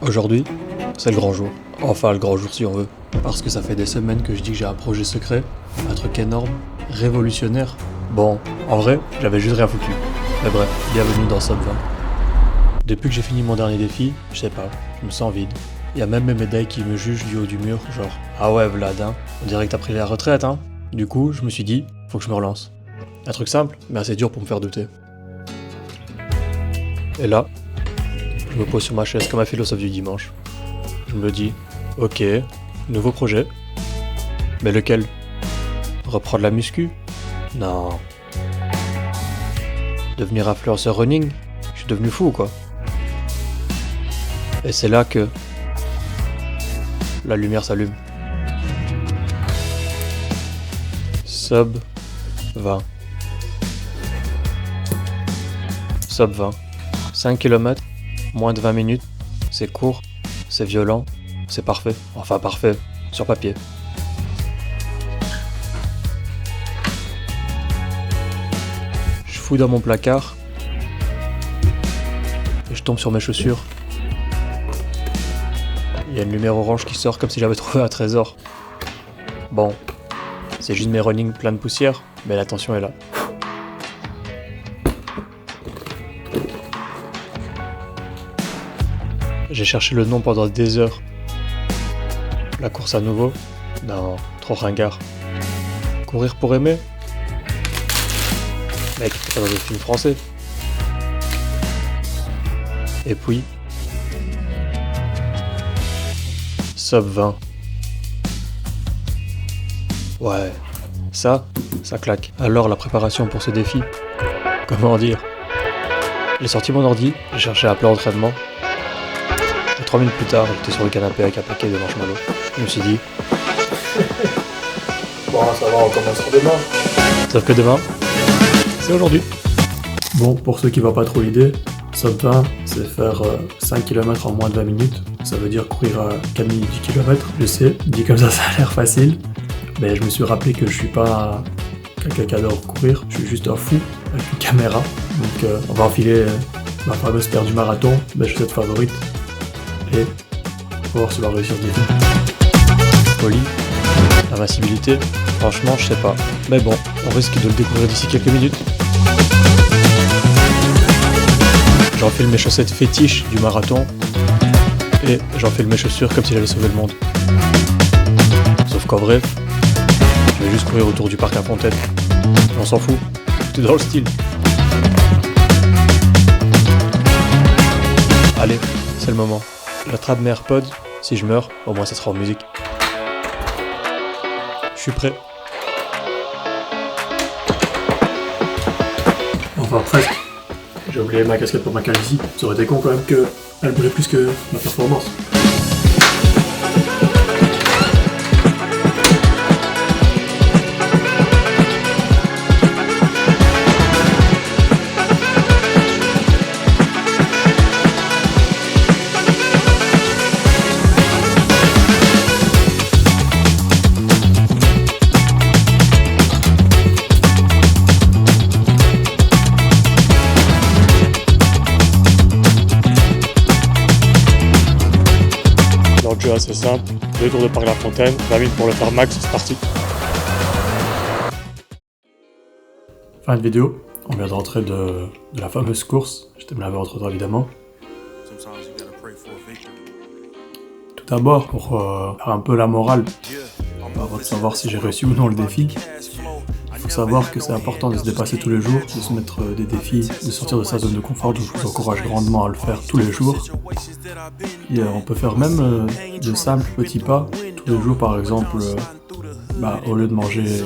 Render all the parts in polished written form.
Aujourd'hui, c'est le grand jour. Enfin, le grand jour si on veut. Parce que ça fait des semaines que je dis que j'ai un projet secret, un truc énorme, révolutionnaire. Bon, en vrai, j'avais juste rien foutu. Mais bref, bienvenue dans Sub 20. Depuis que j'ai fini mon dernier défi, je sais pas, je me sens vide. Il y a même mes médailles qui me jugent du haut du mur, genre « Ah ouais, Vlad, hein, on dirait que t'as pris la retraite, hein ?» Du coup, je me suis dit, faut que je me relance. Un truc simple, mais assez dur pour me faire douter. Et là, je me pose sur ma chaise comme un philosophe du dimanche. Je me dis, ok, nouveau projet. Mais lequel? Reprendre la muscu? Non. Devenir influenceur running? Je suis devenu fou ou quoi? Et c'est là que la lumière s'allume. Sub 20. Sub 20. 5 km, moins de 20 minutes, c'est court, c'est violent, c'est parfait. Enfin parfait, sur papier. Je fouille dans mon placard et je tombe sur mes chaussures. Il y a une lumière orange qui sort comme si j'avais trouvé un trésor. Bon, c'est juste mes running plein de poussière, mais l'attention est là. J'ai cherché le nom pendant des heures. La course à nouveau? Non, trop ringard. Courir pour aimer? Mec, c'est pas dans des films français. Et puis... Sub 20. Ouais, ça claque. Alors la préparation pour ce défi, comment dire? J'ai sorti mon ordi, j'ai cherché un plan d'entraînement. Et 3 minutes plus tard, j'étais sur le canapé avec un paquet de marshmallows. Je me suis dit... Bon, ça va, on commencera demain. Sauf que demain, c'est aujourd'hui. Bon, pour ceux qui voient pas trop l'idée, Sub 20, c'est faire 5 km en moins de 20 minutes. Ça veut dire courir à 4 minutes 10 km. Je sais, dit comme ça a l'air facile. Mais je me suis rappelé que je suis pas quelqu'un qui adore courir. Je suis juste un fou avec une caméra. Donc on va enfiler ma fameuse paire du marathon, mes chaussettes favorites. Et on va voir si on va réussir ce défi. Folie, invincibilité, franchement je sais pas. Mais bon, on risque de le découvrir d'ici quelques minutes. J'enfile mes chaussettes fétiches du marathon et j'enfile mes chaussures comme si j'allais sauver le monde. Sauf qu'en vrai, je vais juste courir autour du parc à Fontaine. On s'en fout, tout dans le style. Allez, c'est le moment. J'attrape mes AirPods, si je meurs, au moins ça sera en musique. Je suis prêt. Enfin presque. J'ai oublié ma casquette pour ma calvitie. Ça aurait été con quand même qu'elle bougeait plus que ma performance. Le jeu assez simple, 2 tours de parc La Fontaine, 20 minutes pour le faire max, c'est parti. Fin de vidéo, on vient de rentrer de la fameuse course. J'étais me laver entre temps évidemment. Tout d'abord, pour faire un peu la morale, avant de savoir si j'ai réussi ou non le défi, il faut savoir que c'est important de se dépasser tous les jours, de se mettre des défis, de sortir de sa zone de confort, donc je vous encourage grandement à le faire tous les jours. Et on peut faire même de simples petits pas tous les jours, par exemple, au lieu de manger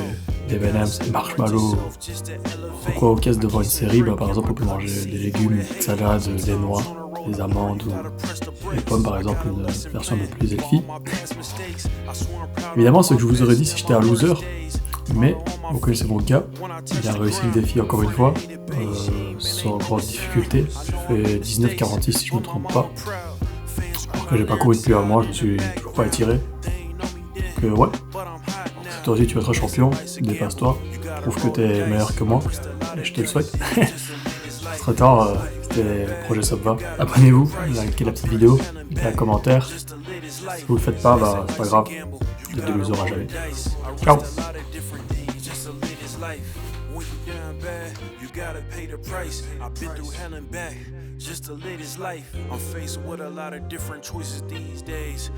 des M&M's, des marshmallows, ou quoi aux caisses devant une série, par exemple on peut manger des légumes, des salades, des noix, des amandes ou des pommes par exemple, une version un peu plus healthy. Évidemment, ce que je vous aurais dit si j'étais un loser, mais vous connaissez mon cas, il a réussi le défi encore une fois, sans grande difficulté. J'ai fait 19,46 si je me trompe pas. Après j'ai pas couru depuis un mois, je me suis toujours pas étiré. Donc ouais, si toi aussi tu veux être un champion, dépasse-toi, prouve que t'es meilleur que moi, et je te le souhaite. Entre temps, et le projet ça va. Abonnez-vous, likez la petite vidéo, mettez un commentaire. Si vous le faites pas, bah c'est pas grave, Dieu ne les aura jamais. Ciao. You gotta pay the price. I've been through hell and back just to live this life. I'm faced with a lot of different choices these days.